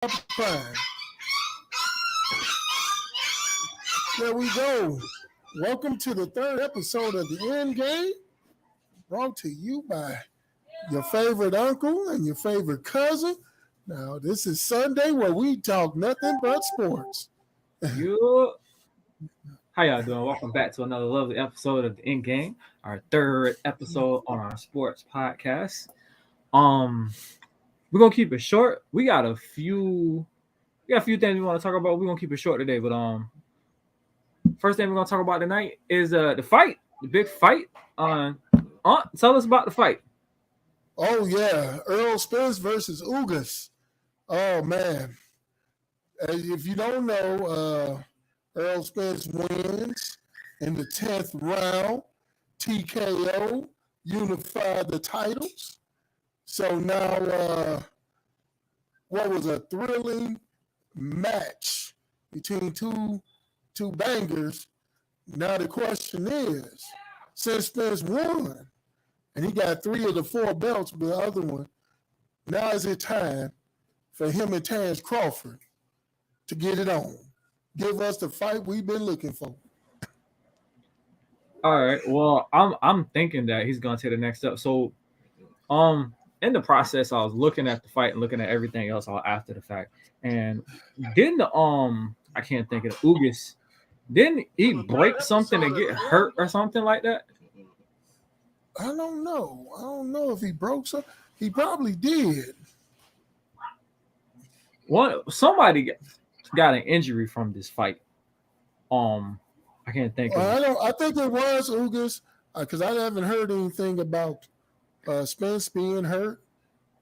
Prime. There we go. Welcome to the third episode of the End Game, brought to you by your favorite uncle and your favorite cousin. Now, this is Sunday where we talk nothing but sports. You, how y'all doing? Welcome back to another lovely episode of the End Game, our third episode on our sports podcast. Um, we're gonna keep it short. We got a few things we want to talk about. We're gonna keep it short today, but first thing we're gonna talk about tonight is the fight, the big fight. Tell us about the fight. Oh, yeah. Earl Spence versus Ugas. Oh, man. If you don't know, Earl Spence wins in the 10th round. TKO unified the titles. So now, what was a thrilling match between two bangers. Now the question is, since Spence won, and he got 3 of the 4 belts, but the other one, now is it time for him and Terrence Crawford to get it on. Give us the fight we've been looking for. All right. Well, I'm thinking that he's gonna take the next step. So, in the process, I was looking at the fight and looking at everything else all after the fact. And didn't the I can't think of the Ugas, didn't he break something and get hurt or something like that? I don't know. I don't know if he broke something. He probably did. Somebody got an injury from this fight. I can't think of it. I think it was Ugas because I haven't heard anything about Spence being hurt.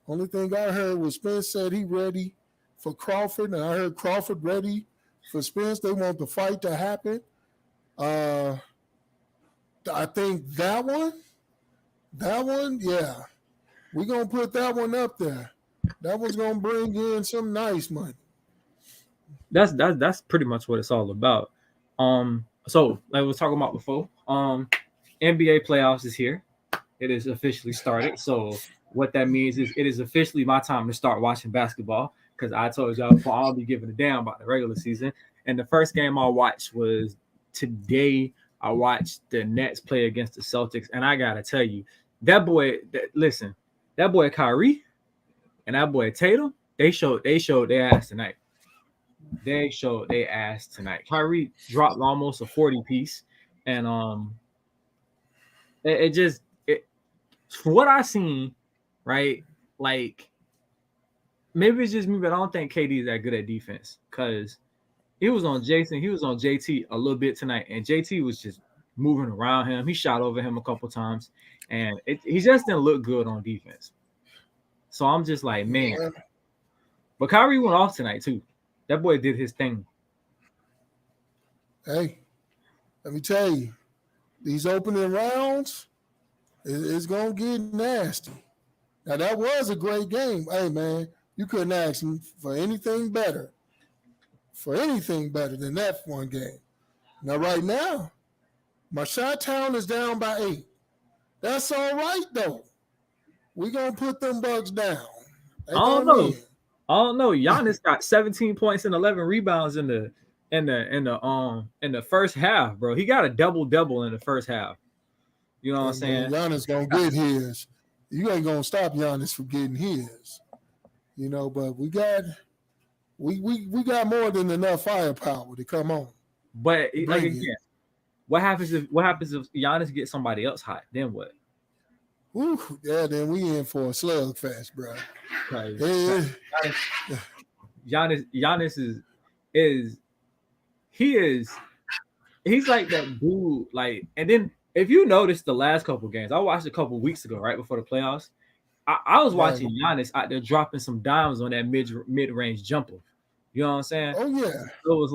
Only thing I heard was Spence said he ready for Crawford, and I heard Crawford ready for Spence. They want the fight to happen. I think that one, yeah, we're gonna put that one up there. That one's gonna bring in some nice money. That's pretty much what it's all about. So like we were talking about before, NBA playoffs is here. It is officially started. So what that means is it is officially my time to start watching basketball because I told y'all before I don't be giving a damn about the regular season. And the first game I watched was today. I watched the Nets play against the Celtics, and I gotta tell you, that boy Kyrie and that boy Tatum, they showed their ass tonight. They showed their ass tonight. Kyrie dropped almost a 40 piece, and for what I seen, right? Like maybe it's just me, but I don't think KD is that good at defense because he was on Jason, he was on JT a little bit tonight, and JT was just moving around him. He shot over him a couple times, and he just didn't look good on defense. So I'm just like, man. But Kyrie went off tonight too. That boy did his thing. Hey, let me tell you, these opening rounds, it's going to get nasty. Now, that was a great game. Hey, man, you couldn't ask him for anything better than that one game. Now, right now, my Chi-Town is down by 8. That's all right, though. We're going to put them Bucks down. I don't know. Giannis got 17 points and 11 rebounds in the first half, bro. He got a double in the first half. You know what I'm saying? Giannis gonna get his. You ain't gonna stop Giannis from getting his. You know, but we got more than enough firepower to come on. But like again, what happens if Giannis gets somebody else hot? Then what? Ooh, yeah, then we in for a slugfest, bro. Giannis he's like that dude. Like, and then if you notice the last couple games, I watched a couple weeks ago, right before the playoffs. I was watching Giannis out there dropping some dimes on that mid-range jumper. You know what I'm saying? Oh yeah. It was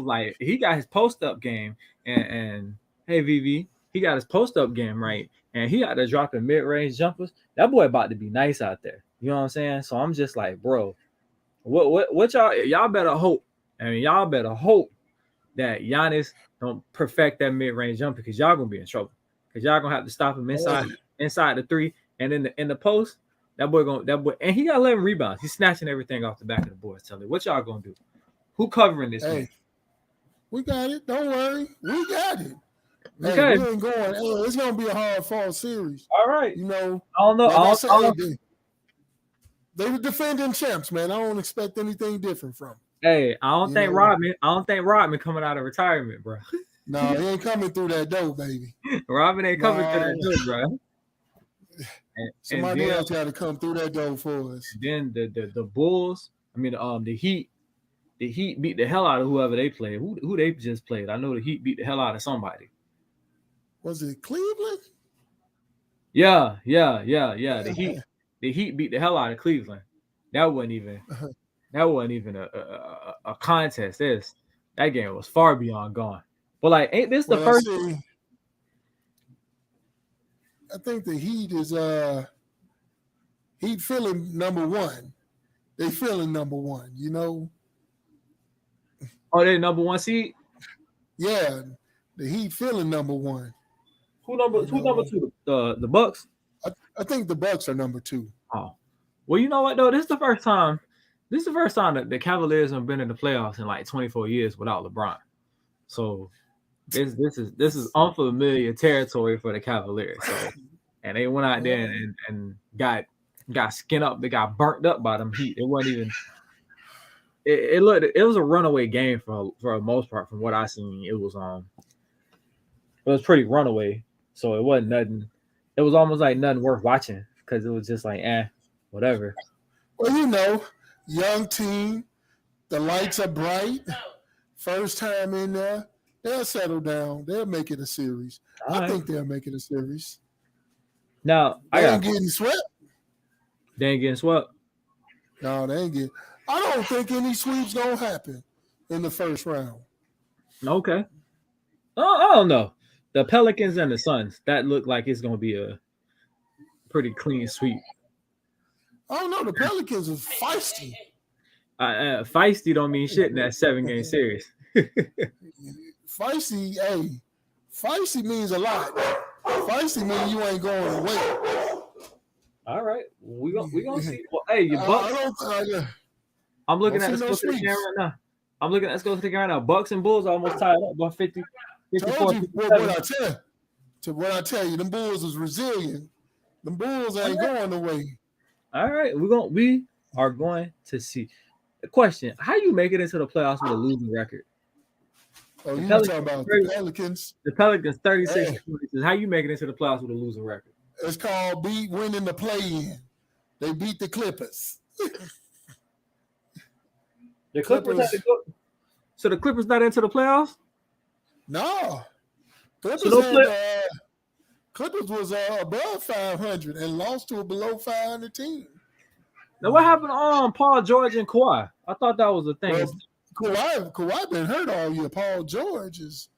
like he got his post-up game and hey VV, he got his post-up game right, and he out there dropping mid-range jumpers. That boy about to be nice out there. You know what I'm saying? So I'm just like, bro, what y'all better hope. I mean, y'all better hope that Giannis don't perfect that mid-range jumper because y'all gonna be in trouble. Because y'all gonna have to stop him inside the 3, and in the post, that boy, and he got 11 rebounds. He's snatching everything off the back of the boards. Tell me, what y'all gonna do? Who covering this Hey, week? we got it. Don't worry. We got it. Okay. Hey, we ain't going. Hey, it's gonna be a hard fall series. All right. You know, I don't know. like I said, I don't- they were defending champs, man. I don't expect anything different from them. Hey, I don't You think know- Rodman. I don't think Rodman coming out of retirement, bro. No, he ain't coming through that door, baby. Rodman ain't coming to Nah. that door, bro. And Somebody then, else got to come through that door for us. then the Bulls. I mean, the Heat. The Heat beat the hell out of whoever they played. Who they just played? I know the Heat beat the hell out of somebody. Was it Cleveland? Yeah. The Heat beat the hell out of Cleveland. That wasn't even a contest. That game was far beyond gone. But like, ain't this the Well, first? see, I think the Heat is Heat feeling number one. They feeling number one, you know. Oh, they number one seed. Yeah, the Heat feeling number one. Who number two? The Bucks. I think the Bucks are number two. Oh, well, you know what though? This is the first time that the Cavaliers have been in the playoffs in like 24 years without LeBron. So this is unfamiliar territory for the Cavaliers. So, and they went out there and got skinned up. They got burnt up by them Heat. It wasn't even. It was a runaway game for the most part. From what I seen, it was pretty runaway. So it wasn't nothing. It was almost like nothing worth watching because it was just like whatever. Well, you know, young team, the lights are bright. First time in there, they'll settle down. They'll make it a series. I think they'll make it a series. Now They ain't getting swept. They ain't getting swept. No, they ain't getting. I don't think any sweeps gonna happen in the first round. Okay. I don't know. The Pelicans and the Suns, that look like it's gonna be a pretty clean sweep. I don't know. The Pelicans is feisty. Feisty don't mean shit in that 7-game series. Feisty, hey, feisty means a lot. Feisty means you ain't going away. All right, we gonna see. Well, hey, your Bucks. I'm looking at. Let's go to the game right now. Let's go to the game right now. Bucks and Bulls almost tied up by 50. Told you what I tell you, them Bulls is resilient. Them Bulls ain't going away. All right, we are going to see. The question: how you make it into the playoffs with a losing record? Oh, you talking about the Pelicans? The Pelicans 36. Hey. How you make it into the playoffs with a losing record? It's called winning the play-in. They beat the Clippers. The Clippers had to go. So the Clippers not into the playoffs? No. Clippers was above 500 and lost to a below 500 team. Now what happened to Paul George and Kawhi? I thought that was the thing. Well, Kawhi been hurt all year. Paul George he's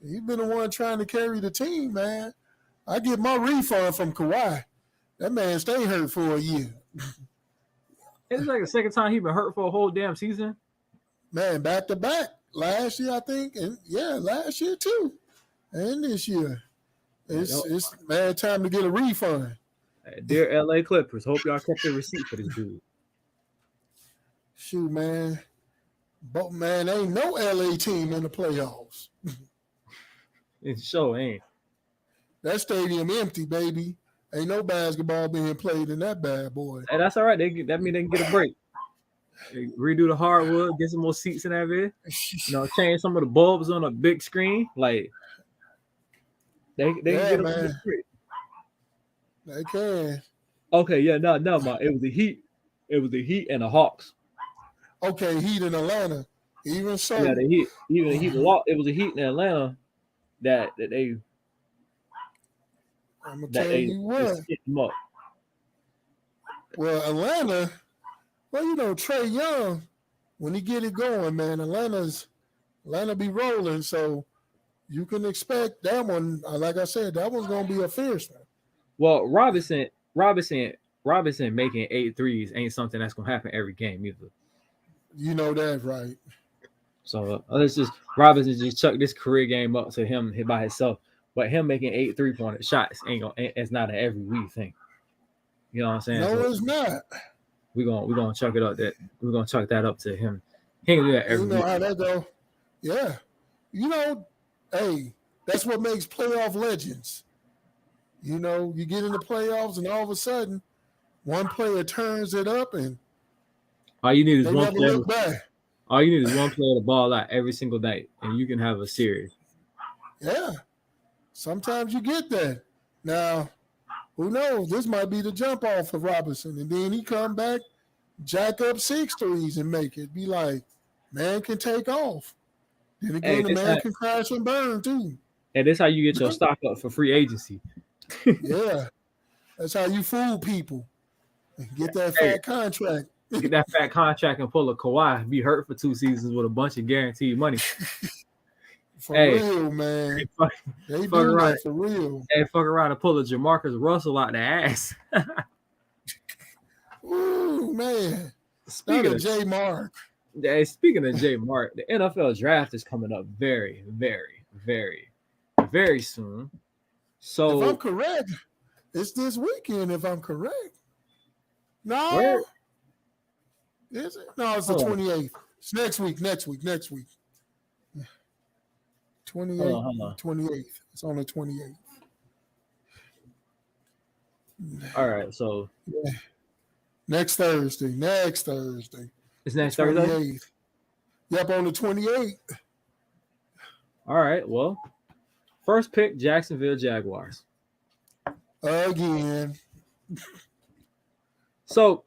been the one trying to carry the team, man. I get my refund from Kawhi. That man stayed hurt for a year. It's like the second time he been hurt for a whole damn season. Man, back to back. Last year, I think, and last year too, and this year. It's man time to get a refund. Dear LA Clippers, hope y'all kept the receipt for this dude. Shoot, man. But man, ain't no LA team in the playoffs. It sure ain't. That stadium empty, baby. Ain't no basketball being played in that bad boy. Hey, that's all right. That mean they can get a break. Redo the hardwood, get some more seats in that bed. Change some of the bulbs on a big screen. Like they can get a break. They can. Okay, yeah, no, man. It was the Heat. It was the Heat and the Hawks. Okay, Heat in Atlanta. Even so. Yeah, the Heat. Even the Heat. It was the Heat in Atlanta that they. I'm gonna tell you what. Well, Atlanta. Well, Trae Young, when he get it going, man, Atlanta be rolling. So you can expect that one. Like I said, that one's gonna be a fierce one. Well, Robinson making 8 threes ain't something that's gonna happen every game either. You know that, right? So Robinson just chucked this career game up to him by himself. But him making 8 3-point shots it's not an every week thing. You know what I'm saying? No, So it's not. we're gonna chuck it up that we're gonna chuck that up to him. He can do that You every know week. how that go. Yeah. You know, hey, that's what makes playoff legends. You know, you get in the playoffs and all of a sudden one player turns it up and All you need is they one never player. look back. All you need is one player to ball out every single night, and you can have a series. Yeah. Sometimes you get that. Now, who knows? This might be the jump off for Robinson. And then he come back, jack up 6 threes and make it. Be like, man can take off. Then Hey, again, the man can crash and burn too. and this how you get your stock up for free agency. Yeah. That's how you fool people. Get that fat contract. Get that fat contract and pull a Kawhi. Be hurt for 2 seasons with a bunch of guaranteed money. For real, man. They do that for real. Hey, fuck around and pull a Jamarcus Russell out the ass. Ooh, man. Speaking of J Mark. Hey, speaking of J Mark, the NFL draft is coming up very, very, very, very soon. So if I'm correct, it's this weekend, if I'm correct. No. Where? Is it? No, it's the 28th. It's next week. 28th. It's on the 28th. All right, so yeah. Next Thursday. It's next Thursday? Yep, on the 28th. All right, well, first pick, Jacksonville Jaguars. Again. So,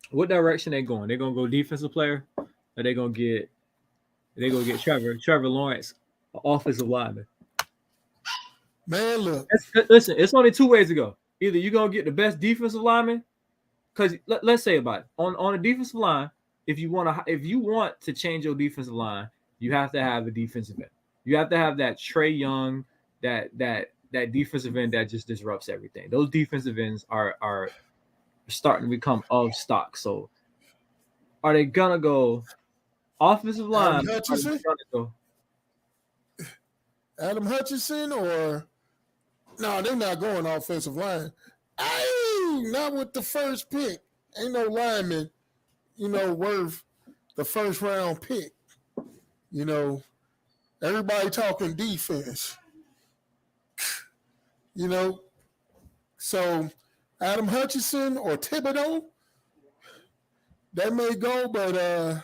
what direction they going? They gonna go defensive player, or they gonna get Trevor Lawrence, offensive lineman? Man, look. Listen, it's only 2 ways to go. Either you're gonna get the best defensive lineman, because let's say about it. On a defensive line, if you want to change your defensive line, you have to have a defensive end. You have to have that Trey Young, that defensive end that just disrupts everything. Those defensive ends are starting to become of stock. So are they gonna go offensive line? Adam Hutchinson or no, they're not going offensive line. Not with the first pick. Ain't no lineman, worth the first round pick. Everybody talking defense. So Adam Hutchinson or Thibodeau, that may go, but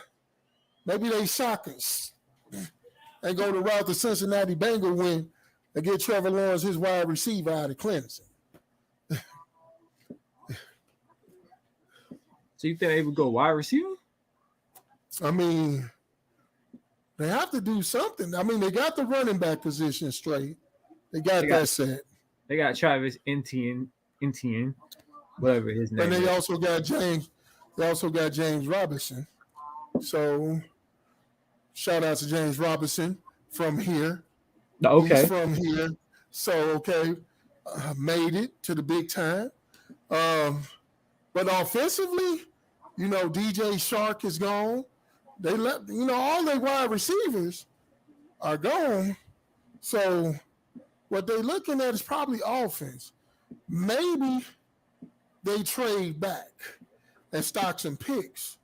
maybe they shock us and go the route the Cincinnati Bengals went and get Trevor Lawrence, his wide receiver, out of Clemson. So you think they would go wide receiver? I mean, they have to do something. I mean, they got the running back position straight. They got that set. They got Travis Etienne, whatever his name. And they also got James. They also got James Robinson. So, shout out to James Robinson from here. Okay. He's from here. So, made it to the big time. But offensively, DJ Shark is gone. They left, all their wide receivers are gone. So what they're looking at is probably offense. Maybe they trade back and stock some picks.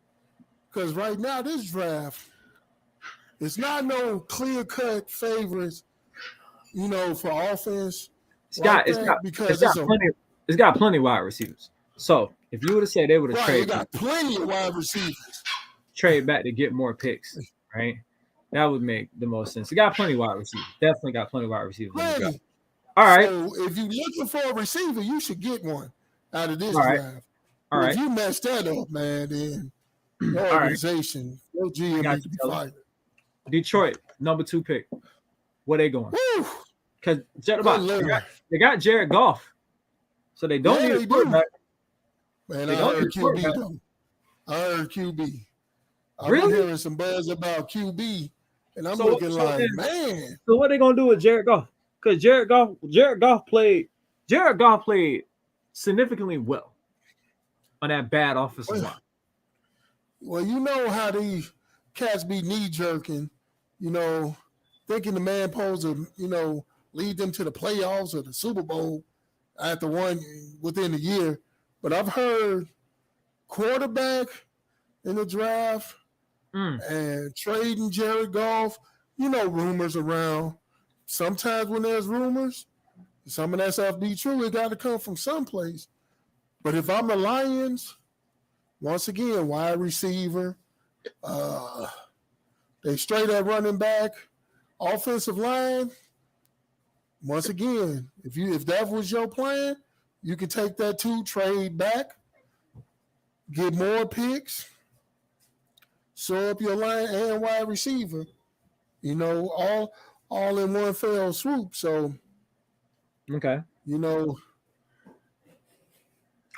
Because right now, this draft, it's not no clear-cut favorites, for offense. It's got plenty of wide receivers. So if you would have said they would have traded, got plenty of wide receivers. Trade back to get more picks, right? That would make the most sense. It got plenty of wide receivers. Definitely got plenty of wide receivers. Plenty. All right. So if you're looking for a receiver, you should get one out of this draft. All right. If you mess that up, man, then your organization, your GM needs to be fired. Detroit, number 2 pick. Where they going? Because they got Jared Goff. So they don't need a quarterback. Man, I heard QB though. I've been hearing some buzz about QB, and I'm looking like, man. So what are they gonna do with Jared Goff? Because Jared Goff played significantly well on that bad offensive line. Well, you know how these cats be knee jerking, thinking the man supposed to, lead them to the playoffs or the Super Bowl within the year. but I've heard quarterback in the draft and trading Jared Goff. You know, rumors around. Sometimes when there's rumors, some of that stuff be true. It got to come from someplace. But if I'm the Lions, once again, wide receiver, they straight at running back, offensive line. Once again, if that was your plan, you could take that too, trade back, get more picks, show up your line and wide receiver. You know, all in one fell swoop. So, okay, you know,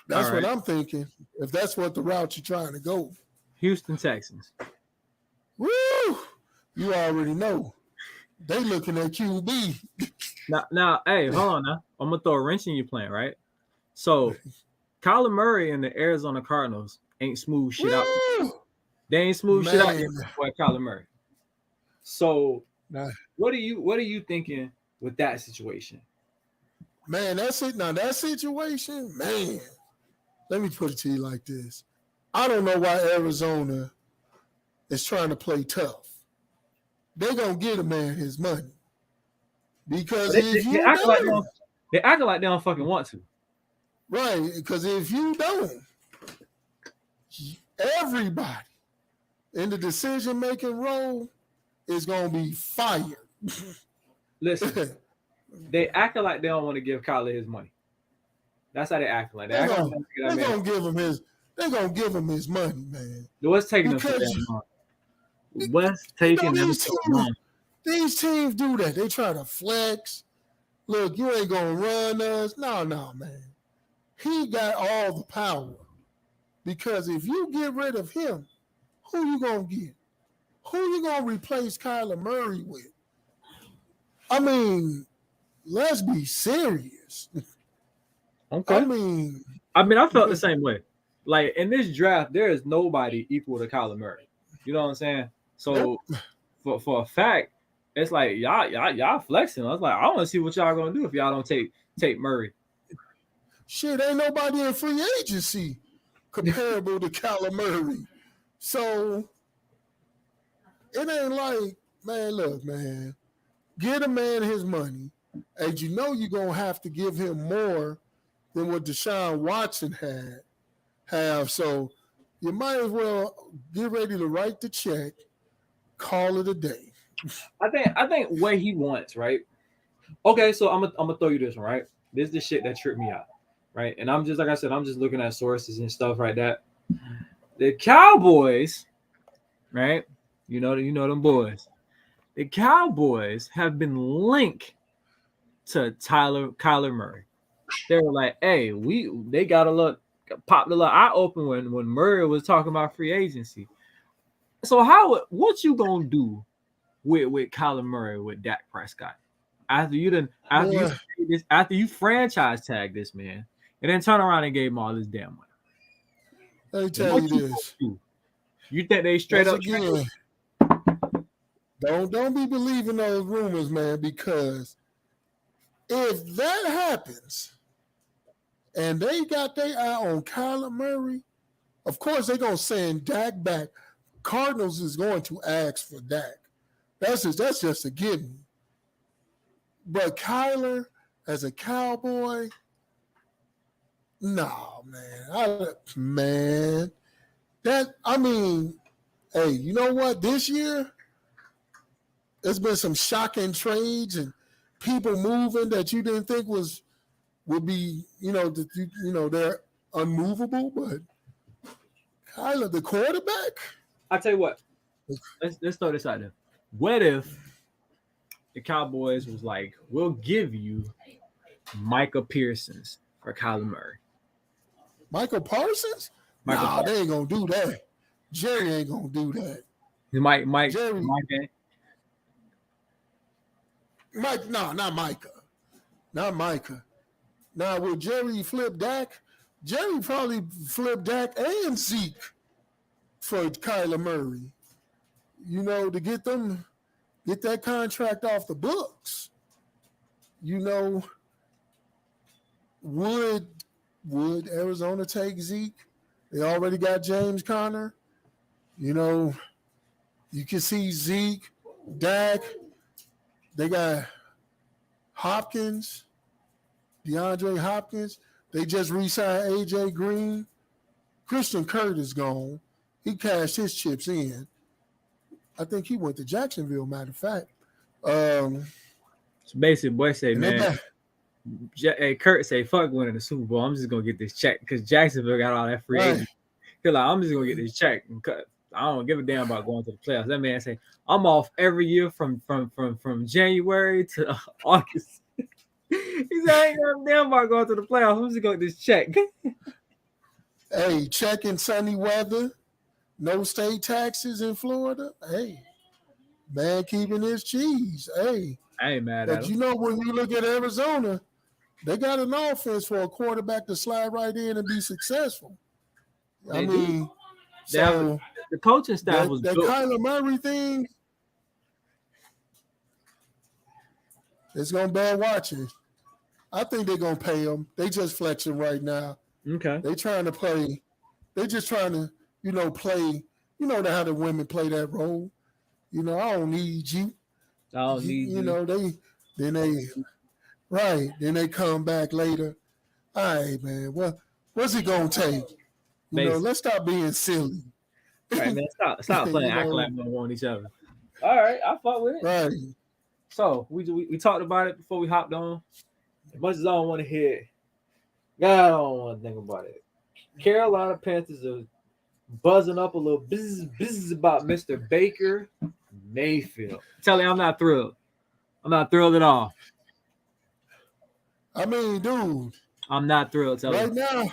that's right. what I'm thinking. If that's what the route you're trying to go, Houston Texans. Woo! You already know. They looking at QB. Now, hey, hold on now. I'm gonna throw a wrench in your plan, right? So, Kyler Murray and the Arizona Cardinals ain't smooth shit out. They ain't smooth shit out for Kyler Murray. So, what are you thinking with that situation? Man, that's it. Now that situation, man. Let me put it to you like this: I don't know why Arizona is trying to play tough. They're gonna get a man his money because they act like they don't fucking want to. Right, because if you don't, everybody in the decision-making role is going to be fired. Listen, they acting like they don't want to give Kyler his money. That's how they act like. They're going to give him his. They're going to give him his money, man. What's taking them so damn long? What's taking them so long? These teams do that. They try to flex. Look, you ain't going to run us. No, man. He got all the power. Because if you get rid of him, who you going to get? Who you going to replace Kyler Murray with? I mean, let's be serious. Okay. I felt the same way. Like, in this draft, there is nobody equal to Kyler Murray. You know what I'm saying? So, for a fact, it's like, y'all flexing. I was like, I want to see what y'all going to do if y'all don't take Murray. Shit, ain't nobody in free agency comparable to Kyler Murray. So, it ain't like, man, look, man, get a man his money, and you know you're going to have to give him more than what Deshaun Watson have. So, you might as well get ready to write the check, call it a day. I think what he wants, right? Okay, so I'm gonna throw you this one, right? This is the shit that tripped me out, right? And I'm just, like I said, I'm just looking at sources and stuff like that. The Cowboys, right? You know them boys. The Cowboys have been linked to Kyler Murray. They were like, hey, they got popped a little eye open when Murray was talking about free agency. So what you gonna do with Kyler Murray with Dak Prescott after you franchise tag this man and then turn around and gave him all this damn money? Let me tell you this. You think they straight up? Again, don't be believing those rumors, man, because if that happens and they got their eye on Kyler Murray, of course they're gonna send Dak back. Cardinals is going to ask for Dak. That's just a given. But Kyler as a Cowboy, no, man. Hey, you know what? This year, there's been some shocking trades and people moving that you didn't think would be, they're unmovable. But Kyler, the quarterback. I'll tell you what. Let's throw this out there. What if the Cowboys was like, we'll give you Micah Parsons for Kyler Murray? Michael Parsons? Nah, they ain't gonna do that. Jerry ain't gonna do that. Jerry. Mike, no, not Micah. Not Micah. Now, will Jerry flip Dak? Jerry probably flip Dak and Zeke for Kyler Murray. You know, to get that contract off the books. You know, would would Arizona take Zeke? They already got James Conner. You know, you can see Zeke, Dak. They got Hopkins, DeAndre Hopkins. They just re-signed AJ Green. Christian Kirk is gone. He cashed his chips in. I think he went to Jacksonville, matter of fact. So basically, boy say, And they man, got hey, Kurt say, fuck winning the Super Bowl. I'm just gonna get this check because Jacksonville got all that free right. agent. He's like, I'm just gonna get this check and cut. I don't give a damn about going to the playoffs. That man say, I'm off every year from January to August. He said, I ain't got a damn about going to the playoffs. I'm just gonna get this check. Hey, checking sunny weather, no state taxes in Florida. Hey, man, keeping his cheese. Hey, I ain't mad at but him. you know when you look at Arizona, they got an offense for a quarterback to slide right in and be successful. I They do. mean, They have- so The coaching staff was that built. Kyler Murray thing, it's gonna bear watching. I think they're gonna pay him. They just flexing right now. Okay. They trying to play. They just trying to, play. You know how the women play that role. I don't need you. I don't need you. Then they come back later. All right, man. What's it gonna take? Let's stop being silly. Right, man. Stop playing acting like we don't want each other. All right, I fuck with it. Right. So we talked about it before we hopped on. As much as I don't want to hear it, God, I don't want to think about it. Carolina Panthers are buzzing up a little business about Mr. Baker Mayfield. Tell you, I'm not thrilled. I'm not thrilled at all. I mean, dude. I'm not thrilled. Right now,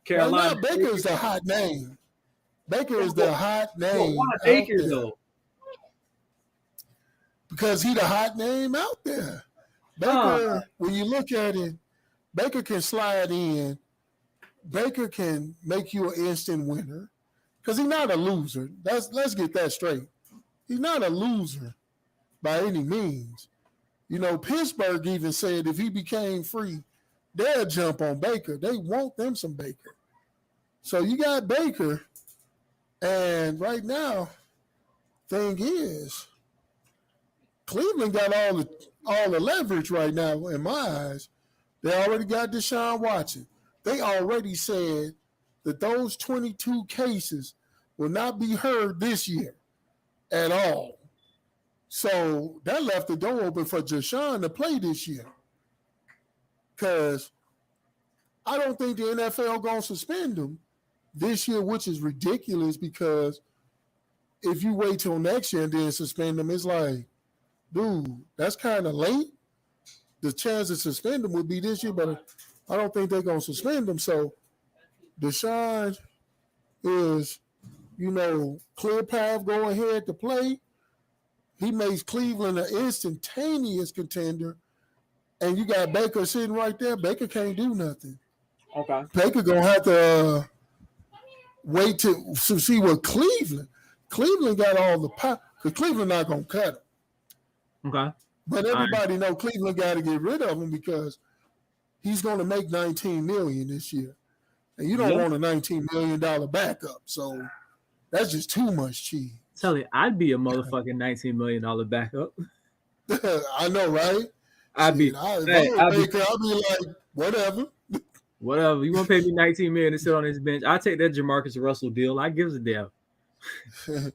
Baker is the hot name. Baker is the hot name. Why Baker though? Because he the hot name out there. Baker, when you look at it, Baker can slide in. Baker can make you an instant winner because he's not a loser. Let's get that straight. He's not a loser by any means. Pittsburgh even said if he became free, they'll jump on Baker. They want them some Baker. So you got Baker, and right now, thing is, Cleveland got all the leverage right now in my eyes. They already got Deshaun Watson. They already said that those 22 cases will not be heard this year at all. So that left the door open for Deshaun to play this year. Because I don't think the NFL going to suspend him this year, which is ridiculous because if you wait till next year and then suspend him, it's like, dude, that's kind of late. The chance to suspend him would be this year, but I don't think they're going to suspend him. So Deshaun is, clear path, go ahead to play. He makes Cleveland an instantaneous contender. And you got Baker sitting right there. Baker can't do nothing. Okay. Baker going to have to wait to see what Cleveland got all the power. Because Cleveland not going to cut him. Okay. But everybody know Cleveland got to get rid of him because he's going to make $19 million this year. And you don't want a $19 million backup. So that's just too much cheese. Tell you, I'd be a motherfucking $19 million backup. I know, right? I'd be like, whatever. Whatever. You want to pay me $19 million to sit on this bench? I'll take that Jamarcus Russell deal. I gives a damn.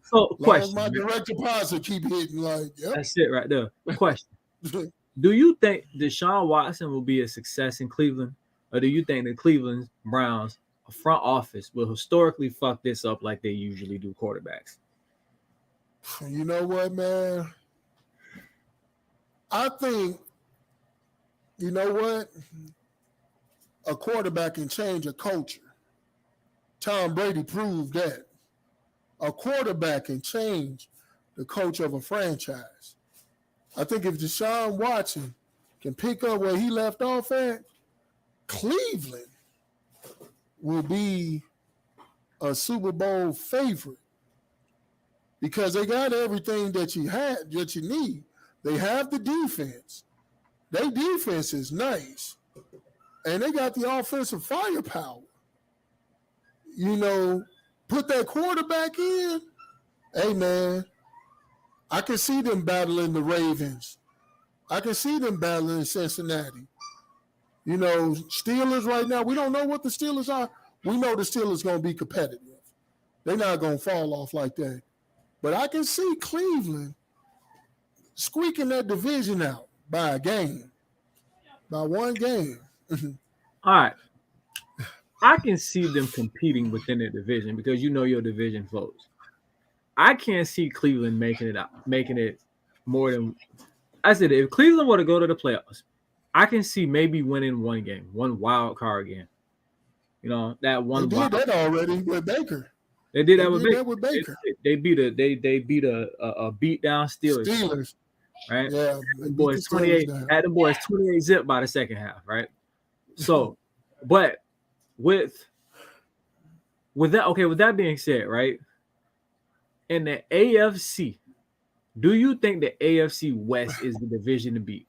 So, question. My direct deposit keep hitting like, yep. That's it right there. Question. Do you think Deshaun Watson will be a success in Cleveland? Or do you think the Cleveland Browns front office will historically fuck this up like they usually do quarterbacks? You know what, man? I think, a quarterback can change a culture. Tom Brady proved that. A quarterback can change the culture of a franchise. I think if Deshaun Watson can pick up where he left off at, Cleveland will be a Super Bowl favorite because they got everything that you need. They have the defense. Their defense is nice. and they got the offensive firepower. Put that quarterback in. Hey, man, I can see them battling the Ravens. I can see them battling Cincinnati. Steelers right now, we don't know what the Steelers are. We know the Steelers going to be competitive. They're not going to fall off like that. But I can see Cleveland squeaking that division out by one game. All right. I can see them competing within the division because your division foes. I can't see Cleveland making it more than I said. If Cleveland were to go to the playoffs, I can see maybe winning one game, one wild card game. That one. They did that already with Baker. They did that with Baker. They beat a beat down Steelers. Right? Yeah. The boys 28 had the boys 28 zip by the second half, right? So, but with that being said, right? In the AFC, do you think the AFC West is the division to beat?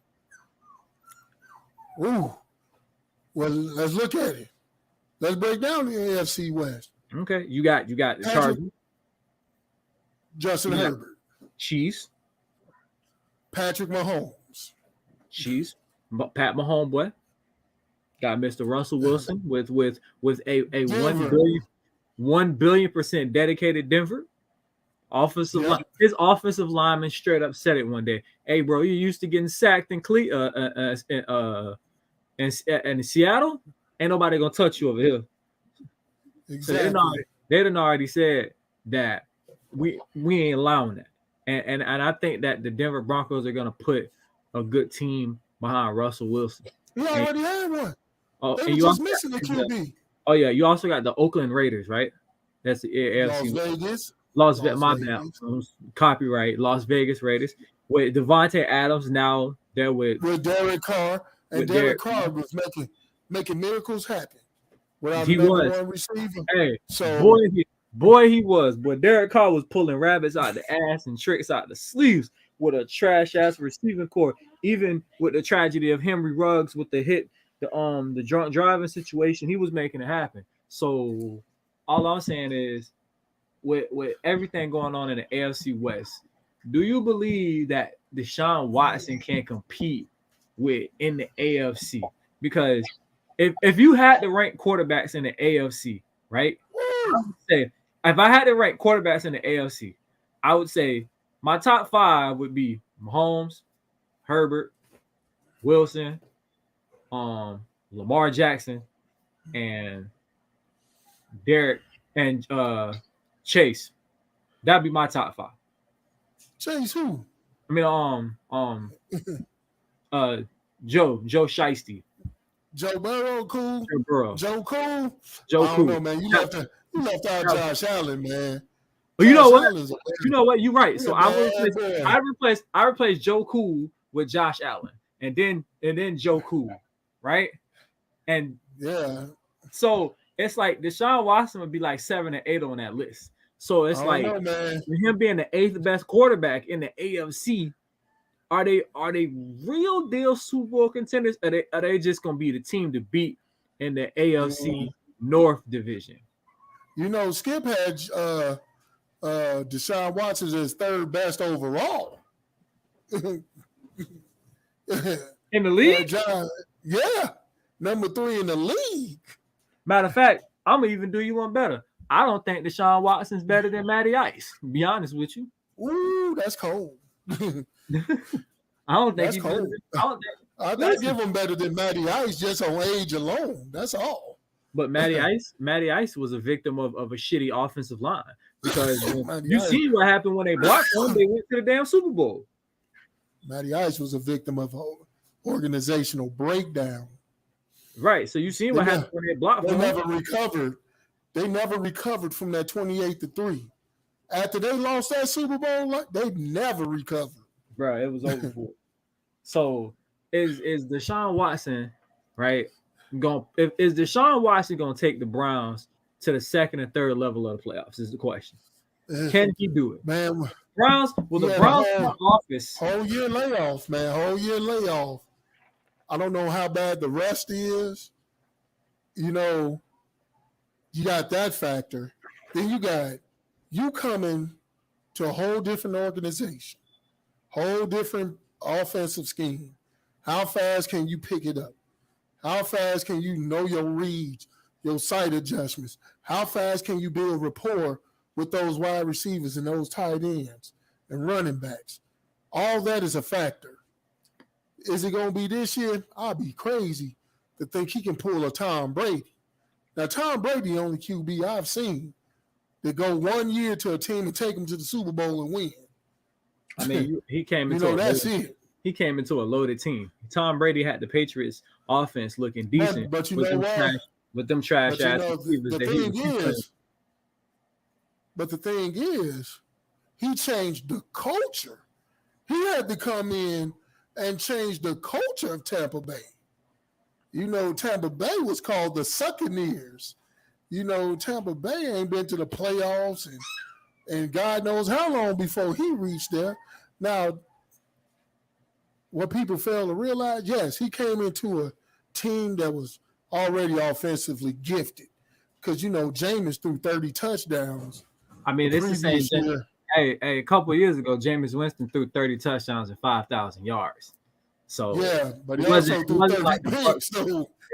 Ooh. Well, let's look at it. Let's break down the AFC West. Okay, you got the Chargers, Justin Herbert, Chiefs, Patrick Mahomes, Chiefs, Pat Mahomes, boy. Got Mr. Russell Wilson with a 1 billion% dedicated Denver. His offensive lineman straight up said it one day. Hey, bro, you used to getting sacked in Seattle. Ain't nobody gonna touch you over here. Exactly. So they done already said that we ain't allowing that. And I think that the Denver Broncos are gonna put a good team behind Russell Wilson. He already had one. Oh, they were just missing the QB. Oh yeah, you also got the Oakland Raiders, right? That's the AFC. Las Vegas. My bad. Copyright. Las Vegas Raiders with Devontae Adams. Now they're with Derek Carr, and Derek Carr was making miracles happen. He was. One receiver. Hey, so he was. But Derek Carr was pulling rabbits out the ass and tricks out the sleeves with a trash ass receiving core. Even with the tragedy of Henry Ruggs with the hit, the drunk driving situation, he was making it happen. So all I'm saying is, with everything going on in the AFC West, do you believe that Deshaun Watson can compete in the AFC? Because if you had to rank quarterbacks in the AFC, right? I would say, if I had to rank quarterbacks in the AFC, I would say my top 5 would be Mahomes, Herbert, Wilson, Lamar Jackson, and Derek and Chase. That'd be my top 5. Chase who? I mean, Joe Shiesty. Joe Burrow, cool. Joe Burrow. Joe cool. Joe I cool. don't know, man. You left out Josh Allen, man. Well, you know what? You're right. So I replaced Joe Cool with Josh Allen, and then Joe Cool, right? And yeah. So it's like Deshaun Watson would be like 7 or 8 on that list. So it's like him being the 8th best quarterback in the AFC. Are they real deal Super Bowl contenders? Are they just gonna be the team to beat in the AFC North division? Skip had Deshaun Watson as 3rd best overall. In the league? Yeah. Number 3 in the league. Matter of fact, I'm gonna even do you one better. I don't think Deshaun Watson's better than Matty Ice. To be honest with you. Ooh, that's cold. I don't think he's cold. I give him better than Matty Ice just on age alone. That's all. But Matty Ice was a victim of a shitty offensive line because you see what happened when they blocked him. They went to the damn Super Bowl. Matty Ice was a victim of organizational breakdown. Right. So you see what happened when they blocked him. They never recovered from that 28-3. After they lost that Super Bowl, they never recovered. Bro, it was over for. So is Deshaun Watson, right? Is Deshaun Watson gonna take the Browns to the 2nd and 3rd level of the playoffs? Is the question. Can he do it? Man, Browns the Browns office. Whole year layoff, man. Whole year layoff. I don't know how bad the rest is. you know, you got that factor. Then you coming to a whole different organization, whole different offensive scheme. How fast can you pick it up? How fast can you know your reads, your sight adjustments? How fast can you build rapport with those wide receivers and those tight ends and running backs? All that is a factor. Is it going to be this year? I'll be crazy to think he can pull a Tom Brady. Now, Tom Brady, the only QB I've seen that go 1 year to a team and take them to the Super Bowl and win. I mean, he came into that's it. He came into a loaded team. Tom Brady had the Patriots offense looking decent, but you know what? With them trash ass receivers. But the thing is, he changed the culture. He had to come in and change the culture of Tampa Bay. You know, Tampa Bay was called the Succaneers. You know, Tampa Bay ain't been to the playoffs and God knows how long before he reached there. Now, what people fail to realize, yes, he came into a team that was already offensively gifted. Because, you know, Jameis threw 30 touchdowns. I mean, it's the same thing. Hey, a couple of years ago, Jameis Winston threw 30 touchdowns and 5,000 yards. So yeah, but he also threw 30 like picks.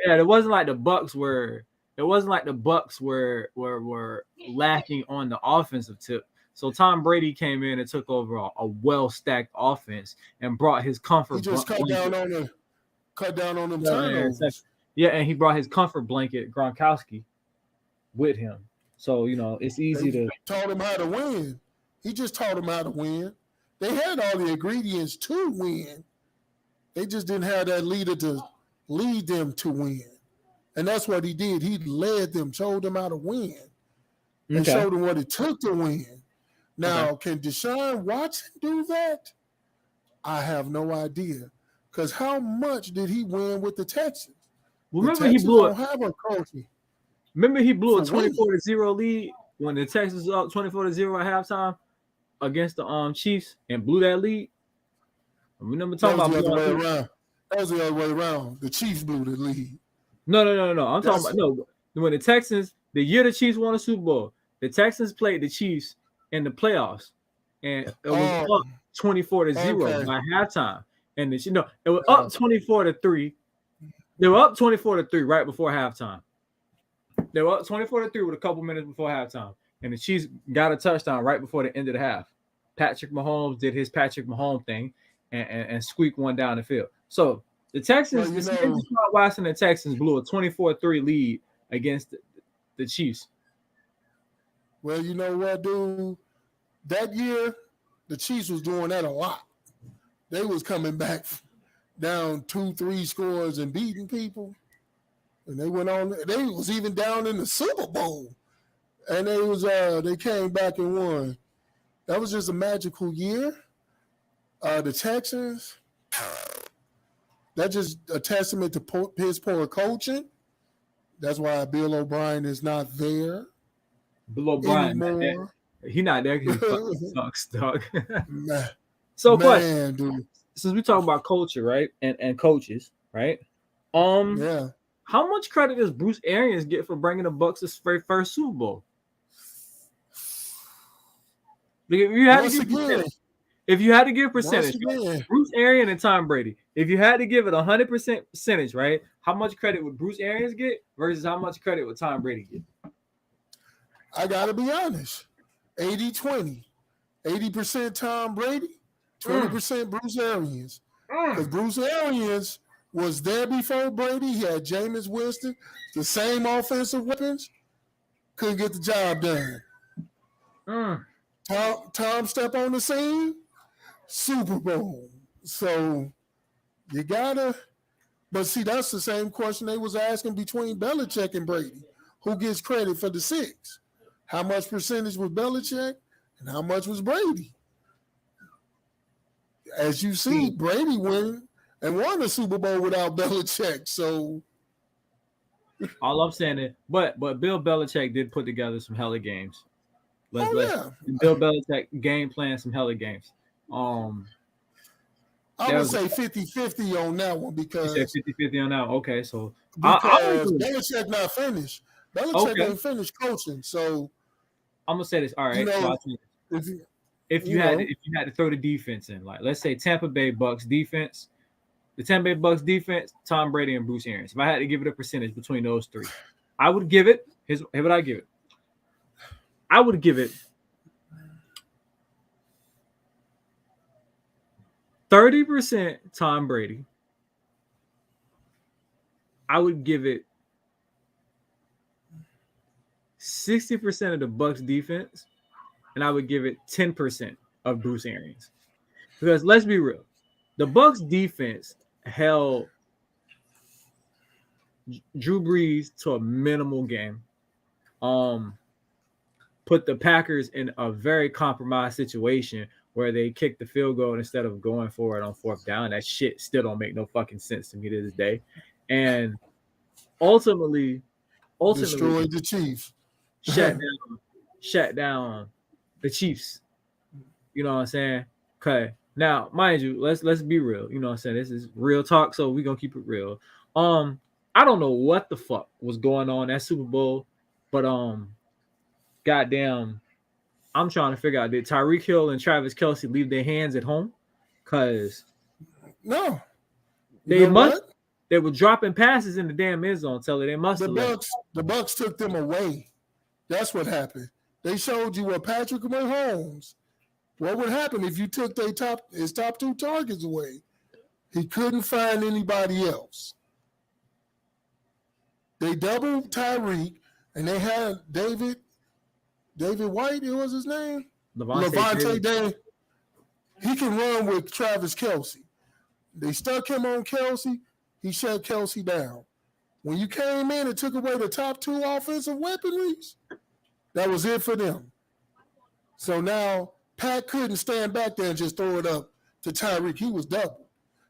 Yeah, it wasn't like the Bucs were. It wasn't like the Bucs were lacking on the offensive tip. So Tom Brady came in and took over a well-stacked offense and brought his comfort. He just cut down on them turnovers. Yeah, and he brought his comfort blanket, Gronkowski, with him. So, you know, it's easy to taught him how to win. He just taught him how to win. They had all the ingredients to win. They just didn't have that leader to lead them to win. And that's what he did. He led them, showed them how to win, and showed them what it took to win. Now, can Deshaun Watson do that? I have no idea. Because how much did he win with the Texans? Well, remember he blew a 24-0 lead when the Texans was up 24-0 at halftime against the Chiefs and blew that lead. I remember talking about that was the other way around. The Chiefs blew the lead. No. I'm talking about when the Texans, the year the Chiefs won a Super Bowl, the Texans played the Chiefs in the playoffs, and it was up 24-0 by halftime. And it was up 24-3. They were up 24-3 right before halftime. They were up 24-3 with a couple minutes before halftime, and the Chiefs got a touchdown right before the end of the half. Patrick Mahomes did his Patrick Mahomes thing and squeaked one down the field. So the Texans, Watson and Texans blew a 24-3 lead against the Chiefs. Well, you know what, dude? That year, the Chiefs was doing that a lot. They was coming back down 2-3 scores and beating people. And they went on. They was even down in the Super Bowl. And they came back and won. That was just a magical year. The Texans, that's just a testament to his poor coaching. That's why Bill O'Brien is not there. Bill O'Brien, he's not there because he fucking sucks, dog. Man, dude. Since we talk about culture, right, and coaches, right? Yeah. How much credit does Bruce Arians get for bringing the Bucs to very first Super Bowl? If you had to give percentage, Bruce Arians and Tom Brady, if you had to give it 100% percentage, right? How much credit would Bruce Arians get versus how much credit would Tom Brady get? I got to be honest. 80-20. 80% Tom Brady, 20% Bruce Arians. Because Bruce Arians was there before Brady. He had Jameis Winston, the same offensive weapons. Couldn't get the job done. Tom stepped on the scene, Super Bowl. So you gotta, but see, that's the same question they was asking between Belichick and Brady. Who gets credit for the 6? How much percentage was Belichick and how much was Brady? As you see, Brady won and won the Super Bowl without Belichick. So all I'm saying is, but Bill Belichick did put together some hella games. Yeah. Bill Belichick game plan some hella games. I would say 50-50 on that one You because said 50-50 on that. Okay, so I Belichick not finished. Belichick ain't finished coaching, so I'm gonna say this. All right, so if you had to throw the defense in, like let's say Tampa Bay Bucks defense, the Tampa Bay Bucks defense, Tom Brady and Bruce Arians. If I had to give it a percentage between those three, I would give it. Here's what I give it. I would give it 30% Tom Brady. I would give it 60% of the Bucks defense, and I would give it 10% of Bruce Arians. Because let's be real, the Bucks defense held Drew Brees to a minimal game. Put the Packers in a very compromised situation where they kicked the field goal instead of going for it on fourth down. That shit still don't make no fucking sense to me to this day. And ultimately destroyed the Chiefs. shut down the Chiefs. You know what I'm saying? Okay. Now, mind you, let's be real. You know what I'm saying? This is real talk, so we're gonna keep it real. I don't know what the fuck was going on at Super Bowl, but goddamn, I'm trying to figure out, did Tyreek Hill and Travis Kelce leave their hands at home? Cause no, they were dropping passes in the damn end zone. Tell they must have. The Bucks took them away. That's what happened. They showed you what Patrick Mahomes. What would happen if you took his top two targets away? He couldn't find anybody else. They doubled Tyreek, and they had David White. It was his name. Levante David. He can run with Travis Kelce. They stuck him on Kelce. He shut Kelce down. When you came in and took away the top two offensive weaponries, that was it for them. So now Pat couldn't stand back there and just throw it up to Tyreek. He was double.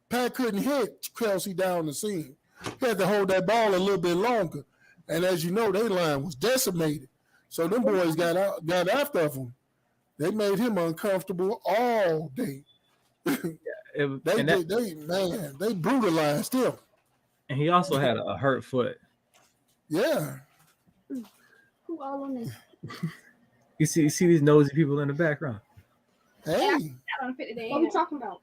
Pat couldn't hit Kelce down the seam. He had to hold that ball a little bit longer. And as you know, their line was decimated. So them boys got after him. They made him uncomfortable all day. They brutalized him. And he also had a hurt foot. Yeah. Who all on this? You see these nosy people in the background. Hey. What are we talking about?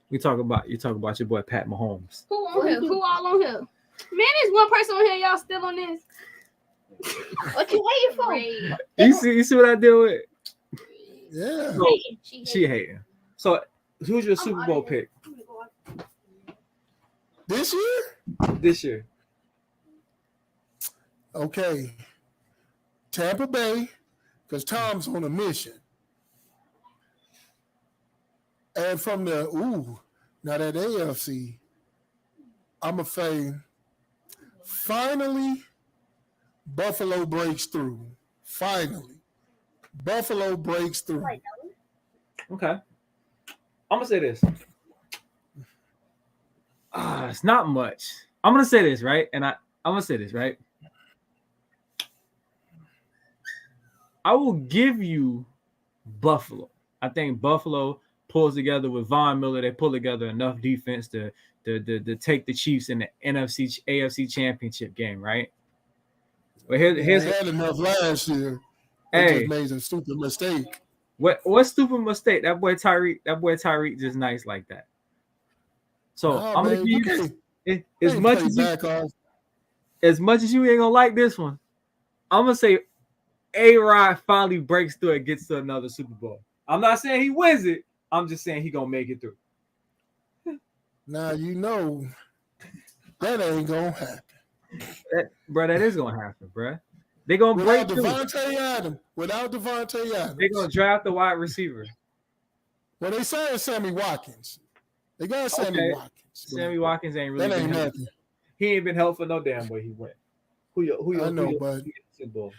You talk about your boy Pat Mahomes. Who on here? Who all on here? Man, there's one person on here. Y'all still on this? What you waiting for? You see what I did with? Yeah. So, she hating. So who's your Super Bowl pick? This year? This year. Okay. Tampa Bay, because Tom's on a mission. And from now that AFC, I'm going to say, finally, Buffalo breaks through. Finally. Buffalo breaks through. Okay. I'm going to say this. It's not much. I'm going to say this, right? And I'm going to say this, right? I will give you Buffalo. I think Buffalo pulls together with Von Miller. They pull together enough defense to take the Chiefs in the AFC championship game, right? But here's they had enough last year. They just made a stupid mistake. What stupid mistake? That boy Tyreek just nice like that. So I'm gonna give you as much as you ain't gonna like this one. I'm gonna say A-Rod finally breaks through and gets to another Super Bowl. I'm not saying he wins it. I'm just saying he gonna make it through. Now you know that ain't gonna happen. That is gonna happen, bro. They gonna break through. Without Devontae Adams, they gonna draft the wide receiver. Well, they signed Sammy Watkins. They got Sammy Watkins. Sammy Watkins ain't really. That ain't nothing. He ain't been helpful no damn way he went. Who you I know, bud. Super Bowl?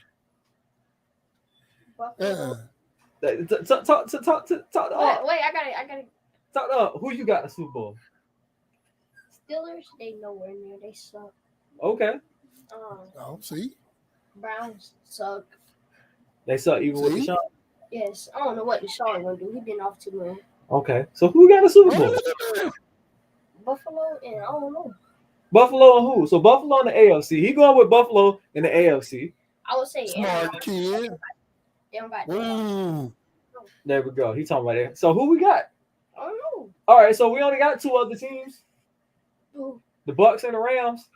Talk. Wait, I got it. Talk up. Who you got the Super Bowl? Steelers, they nowhere near. They suck. Okay. See? Browns suck. They suck even with Deshaun? Yes. I don't know what Deshaun gonna do. He been off too long. Okay. So who got a Super Bowl? Buffalo and I don't know. Buffalo and who? So Buffalo in the AFC. He going with Buffalo in the AFC. I would say Smart kid. They don't got. Ooh. There we go. He talking about it. So who we got? I don't know. All right. So we only got 2 other teams. Who? The Bucks and the Rams.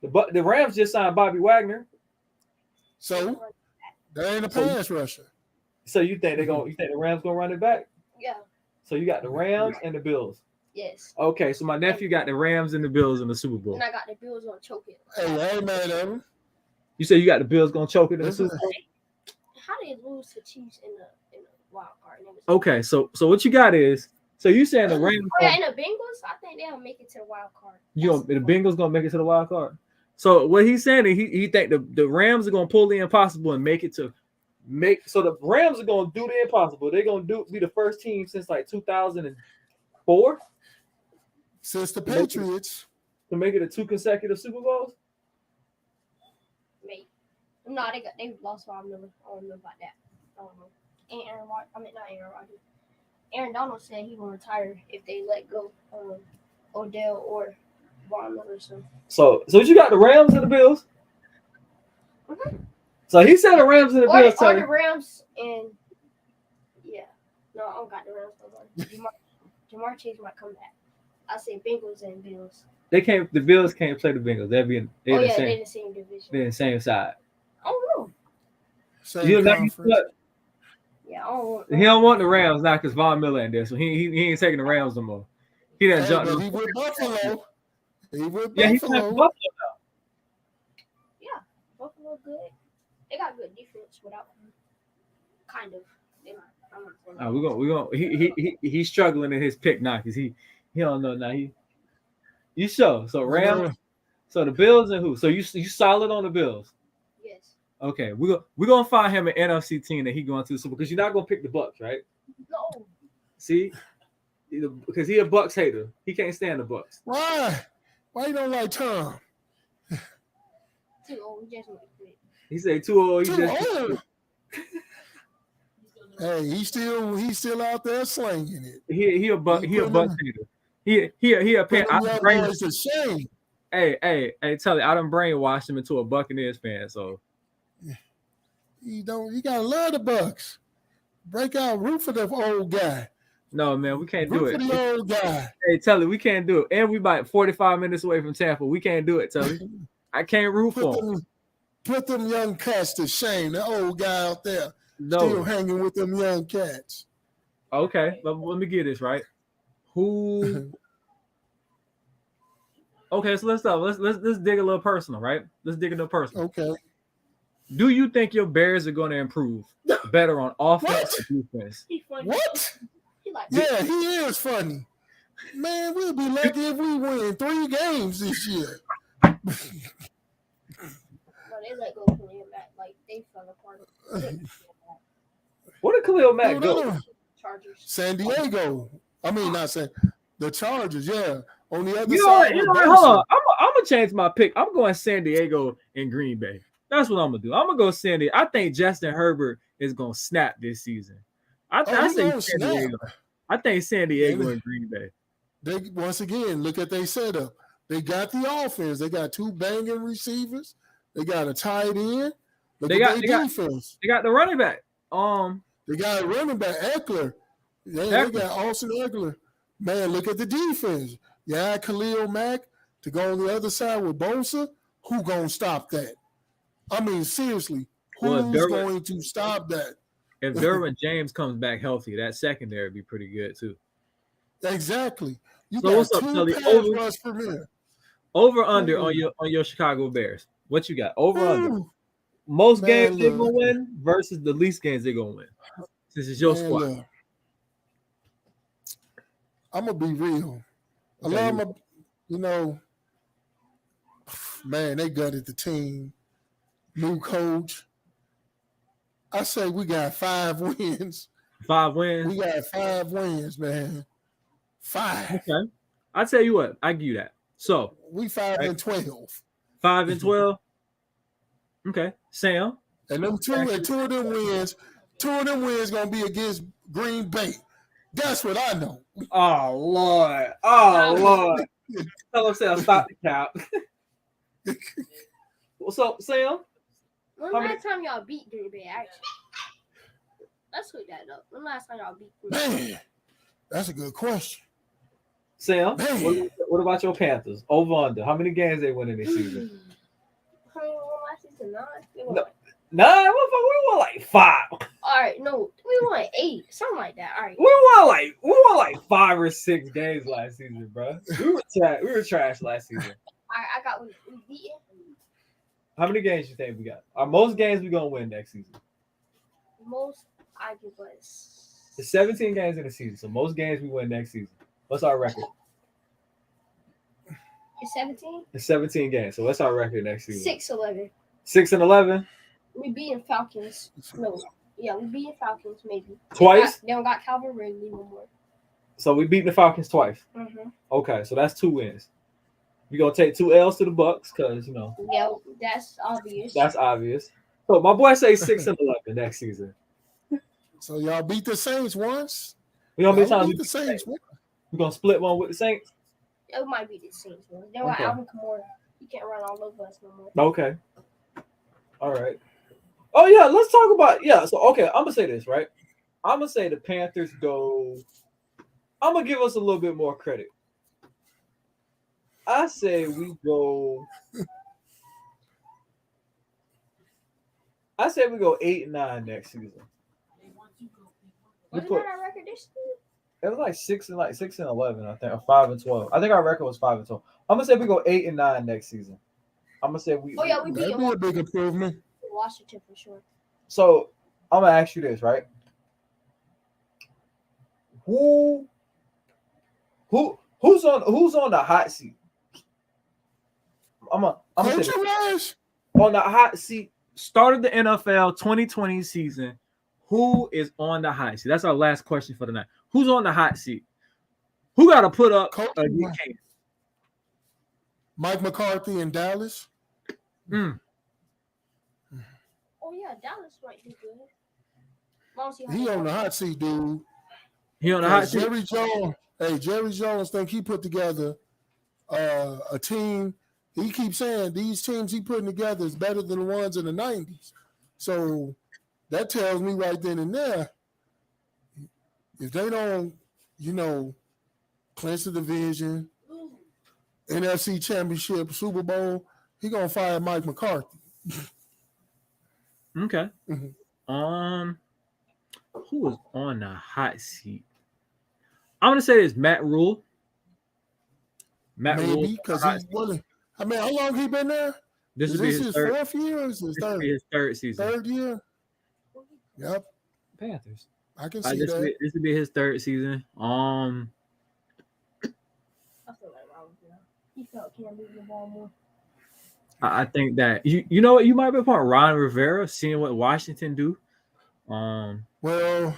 The Rams just signed Bobby Wagner. So that ain't a pass rusher. So you think you think the Rams gonna run it back? Yeah. So you got the Rams and the Bills. Yes. Okay, so my nephew got the Rams and the Bills in the Super Bowl. And I got the Bills on choke it. Hey, I ain't mad at him. You say you got the Bills gonna choke it in the Listen. Super Bowl? How did they lose to Chiefs in the wild card? Okay, so what you got is you saying the Rams? Oh yeah, and the Bengals. I think they'll make it to the wild card. The Bengals gonna make it to the wild card. So what he's saying is he think the Rams are gonna pull the impossible and make it to so the Rams are gonna do the impossible. They're gonna be the first team since like 2004 Since the Patriots. to make it to 2 consecutive Super Bowls. Maybe. No, they lost Von Miller. I don't know about that. I don't know. And Aaron Rodgers. I mean, not Aaron Rodgers. Aaron Donald said he will retire if they let go Odell or Von Miller. So you got the Rams and the Bills. Mm-hmm. So he said the Rams and the Bills. Or the Rams and yeah. No, I don't got the Rams. Jamar Chase might come back. I say Bengals and Bills. The Bills can't play the Bengals. They're in they're the same. in the same division. They're in the same side. I don't know. Same conference. Yeah, I don't want. He don't want the Rams now because Von Miller in there, so he ain't taking the Rams no more. He done Hey, jumped. but he with Buffalo. He with Yeah, he's playing Buffalo. Buffalo. Yeah, Buffalo good. They got good defense without him. Kind of. They not. I'm not saying that. He's struggling in his pick now because he don't know now. You sure? So Rams. So the Bills and who? So you solid on the Bills? Yes. Okay, we're gonna find him an NFC team that he going to the Super because you're not gonna pick the Bucks, right? No. See, because he a Bucks hater. He can't stand the Bucks. Why? Why you don't like Tom? Too old. Just want to quit. He say too old. Too old. Hey, he's still out there slinging it. He a Bucks hater. He a pan. It's a shame. Hey, tell you, I done brainwashed him into a Buccaneers fan. So You gotta love the Bucks. Break out, root for the old guy. no, man, we can't do Root it. for the old guy. Hey, Telly, we can't do it. And we about 45 minutes away from Tampa. We can't do it, Telly. I can't root for him. Put them young cats to shame. The old guy out there still No. hanging with them young cats. Okay, but let me get this right. Who? Okay, so let's dig a little personal, right? Let's dig a little personal. Okay. Do you think your Bears are going to improve better on offense or defense? He funny. What? He like. Yeah, he is funny. Man, we'll be lucky if we win 3 games this year. No, they let go from him back. Like they fell apart. Where did Khalil Mack go? Chargers. San Diego. I mean, not San. The Chargers. Yeah, on the other You know side. what? You know what? Hold on. I'm gonna change my pick. I'm going San Diego and Green Bay. That's what I'm gonna do. I'm gonna go San Diego. I think Justin Herbert is gonna snap this season. I think San Diego. I think San Diego and Green Bay. They once again look at their setup. They got the offense. They got 2 banging receivers. They got a tight end. Look at their defense. They got the running back. They got a running back, Eckler. They got Austin Eckler. Man, look at the defense. Yeah, Khalil Mack to go on the other side with Bosa. Who gonna stop that? I mean, seriously, who's going to stop that? If Derwin James comes back healthy, that secondary would be pretty good too. Exactly. You So got what's up, 2 Sully? pass rush per minute. Over under on your Chicago Bears. What you got? Over under. Ooh, Most Man, games they're look. gonna win versus the least games they're gonna win. Since it's your man, squad. look. I'm gonna be real. A Okay, lot of my, man, they gutted the team. New coach. I say we got 5 wins. 5 wins. We got 5 wins, man. 5. Okay. I tell you what, I give you that. So We 5-12. 5 and 12. Okay. Sam. And them 2 of them wins gonna be against Green Bay. That's what I know. Oh Lord. Oh Lord. Tell him Sam stop the cap. What's up, Sam? When How many- last time y'all beat Green Bay? Actually, let's look that up. When last time y'all beat Green Bay? Man, that's a good question. Sam, Man. what about your Panthers? Over under. How many games they win in this season? How many won last season? 9? We won No. like- 9? Motherfucker, we won like 5. All right, no, we won 8, something like that. All right. We won like 5 or 6 games last season, bro. We were trash last season. All right, I got we beat it. How many games you think we got? Are most games we gonna win next season? Most I give us It's 17 games in the season, so most games we win next season. What's our record? it's 17, It's 17 games. So what's our record next season? 6-11. 6-11 We beating Falcons. No, yeah, we beating Falcons maybe. twice. They don't got Calvin Ridley no more. So we beat the Falcons twice. Mm-hmm. Okay, so that's 2 wins. We gonna take 2 L's to the Bucks because Yeah, that's obvious. that's obvious. So my boy say 6-11 next season. So y'all beat the Saints once. We gonna be Y'all trying beat the Saints once. we gonna split one with the Saints. It might be the Saints one. They got Okay. Alvin Kamara. He can't run all over us no more. Okay. All right. Oh yeah, let's talk about So okay, I'm gonna say this right. I'm gonna say the Panthers go. I'm gonna give us a little bit more credit. I say we go. I say we go 8-9 next season. Wasn't put- that our record this season? It was like 6-11, I think, or 5-12. I think our record was 5-12. I'm gonna say we go 8-9 next season. I'm gonna say we. Oh yeah, we beat That'd be a big improvement. Washington for sure. So I'm gonna ask you this, right? Who's on the hot seat? I'm gonna say this. Coaching wise, On the hot seat. Started the NFL 2020 season. Who is on the hot seat? That's our last question for tonight. Who's on the hot seat? Who got to put up a Coaching wise. DK? Mike McCarthy in Dallas. Mm. Oh yeah, Dallas might do good. Long as He on the hot seat, dude. He on the hot seat. Jerry Jones think he put together a team. He keeps saying these teams he putting together is better than the ones in the 90s. So that tells me right then and there, if they don't, clinch the division, NFC Championship, Super Bowl, he gonna fire Mike McCarthy. Okay. Mhm. Who is on the hot seat? I'm gonna say this Matt Rule. Matt Rule. Maybe because he's willing. I mean, how long he been there? This Is would be this his his third. fourth year or is his This would be third? his third season. Third year? Yep, Panthers. I can see This that. would be his third season. I feel like Ron Rivera. He felt can't move the ball more. I think that you know what, you might be upon Ron Rivera, seeing what Washington do. Well,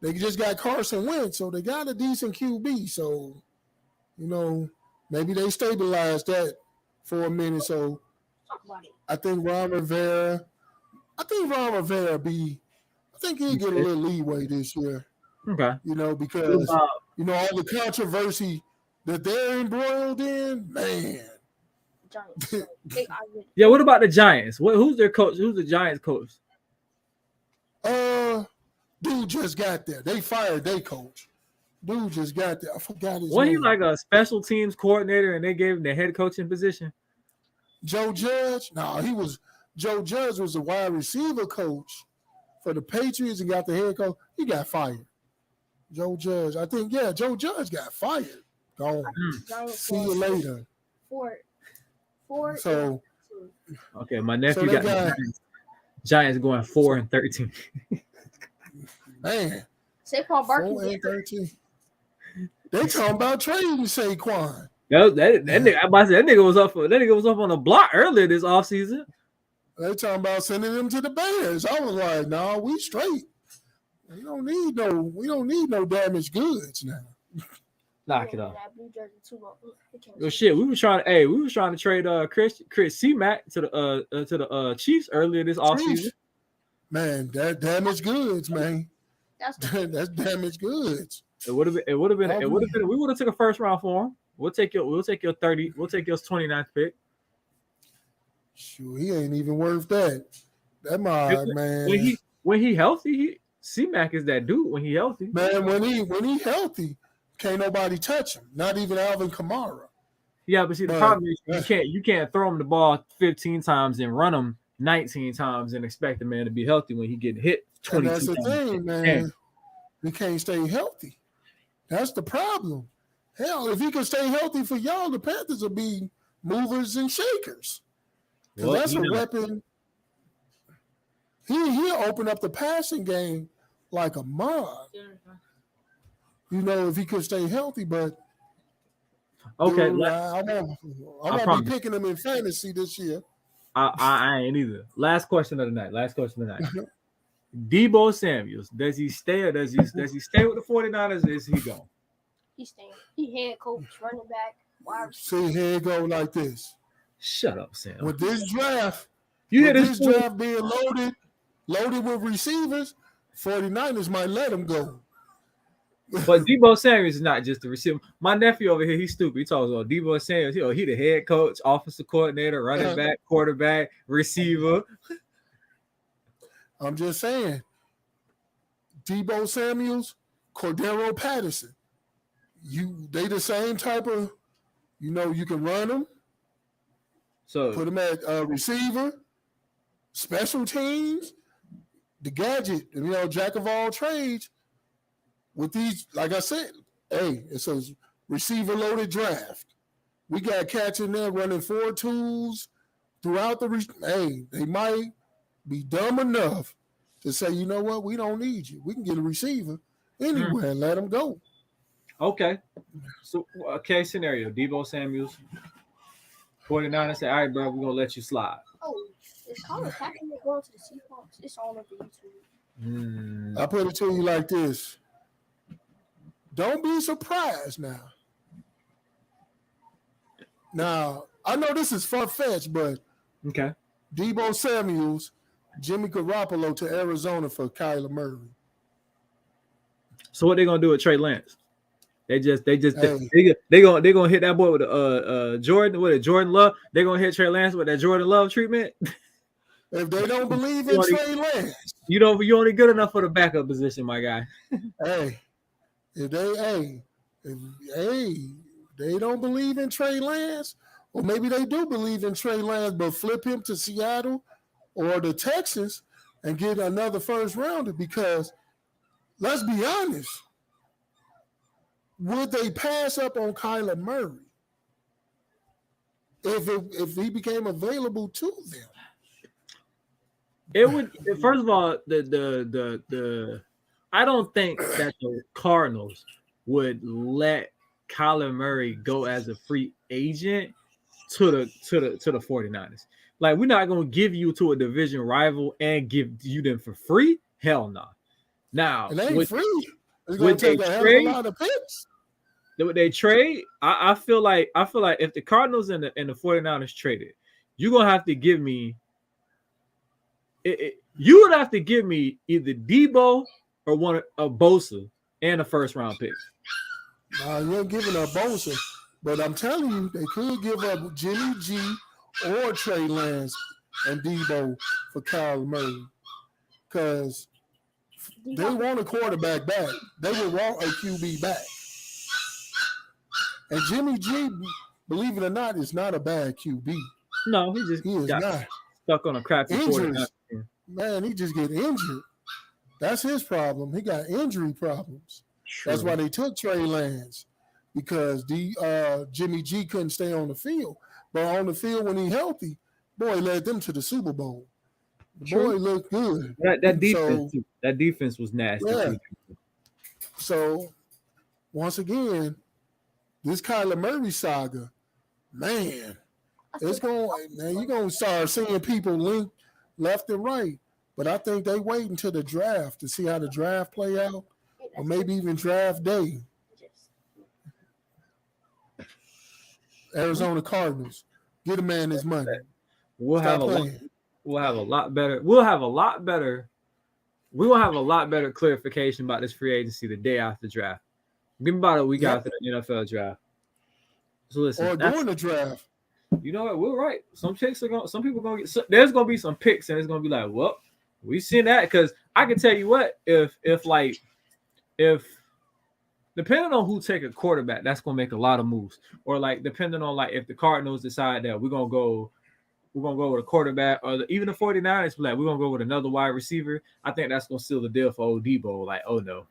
they just got Carson Wentz, so they got a decent QB. So, maybe they stabilized that for a minute. So Talk about it. I think Ron Rivera he'll get a little leeway this year, Okay. because all the controversy that they're embroiled in, man. Giants. They are good. Yeah. What about the Giants? Who's their coach? Who's the Giants coach? Dude just got there. They fired their coach. Dude just got there. I forgot his Wasn't he name. like a special teams coordinator and they gave him the head coaching position? Joe Judge? No, Joe Judge was the wide receiver coach for the Patriots and got the head coach. He got fired. Joe Judge. I think, Joe Judge got fired. Gone. Giants See you later. Four. So, Okay, my nephew they got got- the Giants going 4-13. man, Saquon 4 Barkley. and 13. They talking about trading Saquon. That nigga, I'm about to say, that nigga was up on the block earlier this offseason. They talking about sending them to the Bears. I was like, no, we straight. We don't need no damaged goods now. Knock it off. That blue jersey too long. He can't Well, see. shit, we were trying to trade Chris C-Mac to the Chiefs earlier this offseason. Man, that damaged goods, man. That's That's damaged goods. It would have been. It would have been. I It would have agree. been. We would have took a first round for him. We'll take your 30. We'll take your 29th pick. Shoot, he ain't even worth that. That my man. When he healthy, C-Mac is that dude. When he healthy, Man, when he healthy, can't nobody touch him. Not even Alvin Kamara. yeah. But see, the But- problem is you can't throw him the ball 15 times and run him 19 times and expect the man to be healthy when he get hit And 22 that's the times. thing, man. He can't stay healthy. That's the problem. Hell, if he could stay healthy for y'all, the Panthers will be movers and shakers. Because Well, that's he a not. weapon. He'll open up the passing game like a mod. You know, if he could stay healthy, but Okay, dude, I won't promise. be picking him in fantasy this year. I ain't either. Last question of the night. Debo Samuels, does he stay or does he stay with the 49ers or is he gone? He's staying. He head coach, running back, wide See, receiver. here it go like this. Shut up, Sam. With this draft, You hear with this? this draft being loaded with receivers, 49ers might let him go. But Debo Samuels is not just a receiver. My nephew over here, he's stupid. He talks about Debo Samuels. He the head coach, offensive coordinator, running back, quarterback, receiver. I'm just saying. Debo Samuels, Cordero Patterson. They the same type of, you can run them, So put them at receiver, special teams, the gadget, jack of all trades. With these, like I said, it's a receiver loaded draft. We got cats in there running 4-2s throughout the. They might be dumb enough to say, you know what, we don't need you. We can get a receiver anywhere and let them go. okay. So case scenario, Debo Samuels, 49ers say, all right, bro, we're gonna let you slide. Oh, is Colin Kaepernick going to the Seahawks? It's all over YouTube. I put it to you like this. Don't be surprised now. Now, I know this is far-fetched, but Okay. Debo Samuels, Jimmy Garoppolo to Arizona for Kyler Murray. So what they gonna do with Trey Lance? They gonna hit that boy with Jordan Love. They gonna hit Trey Lance with that Jordan Love treatment. If they don't believe in Trey Lance, You only good enough for the backup position, my guy. if they don't believe in Trey Lance, or maybe they do believe in Trey Lance, but flip him to Seattle or the Texans and get another first rounder. Because let's be honest, would they pass up on Kyler Murray if he became available to them? It would. First of all, the I don't think that the Cardinals would let Kyler Murray go as a free agent to the 49ers. Like, we're not gonna give you to a division rival and give you them for free. Hell no. Now, And they ain't free. It's would gonna take they a hell of a trade? lot of picks. Would they trade? I feel like if the Cardinals and the 49ers traded, you're gonna have to give me. You would have to give me either Debo or one of Bosa and a first round pick. You ain't giving up Bosa, but I'm telling you, they could give up Jimmy G or Trey Lance and Debo for Kyler Murray, because they want a quarterback back. They would want a QB back. And Jimmy G, believe it or not, is not a bad QB. No, he is got not. stuck on a crappy Injuries. 49ers. Man, he just get injured. That's his problem. He got injury problems. That's why they took Trey Lance, because Jimmy G couldn't stay on the field. But on the field when he healthy, boy, led them to the Super Bowl. The boy looked good. That defense, that defense was nasty. Yeah. Too. So once again, this Kyler Murray saga, man, you're gonna start seeing people link left and right. But I think they wait until the draft to see how the draft play out, or maybe even draft day. Arizona Cardinals, get a man his money. We'll have a lot better. We will have a lot better clarification about this free agency the day after draft. Give me about a week Yep. after the NFL draft. So listen, Or during the draft. you know what? We're right. Some people are gonna get. There's gonna be some picks, and it's gonna be like, well, we seen that because I can tell you what, if depending on who take a quarterback, that's gonna make a lot of moves. Or like depending on like if the Cardinals decide that we're gonna go with a quarterback, or even the 49ers, like we're gonna go with another wide receiver. I think that's gonna seal the deal for old Debo. Like, oh no.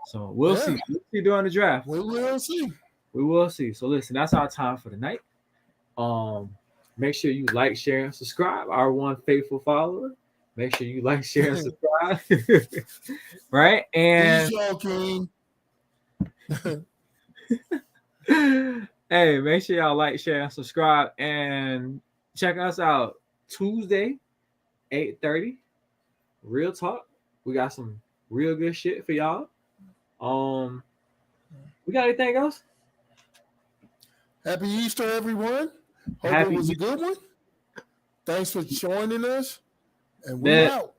So we'll see. We'll see during the draft. We will see. We will see. So listen, that's our time for the night. Make sure you like, share, and subscribe. Our one faithful follower. Make sure you like, share, and subscribe. Right? And He's joking. hey, make sure y'all like, share, and subscribe, and check us out Tuesday, 8:30. Real talk. We got some real good shit for y'all. We got anything else? Happy Easter, everyone. Hope Happy it was a Easter. good one. Thanks for joining us. And we're Man. out.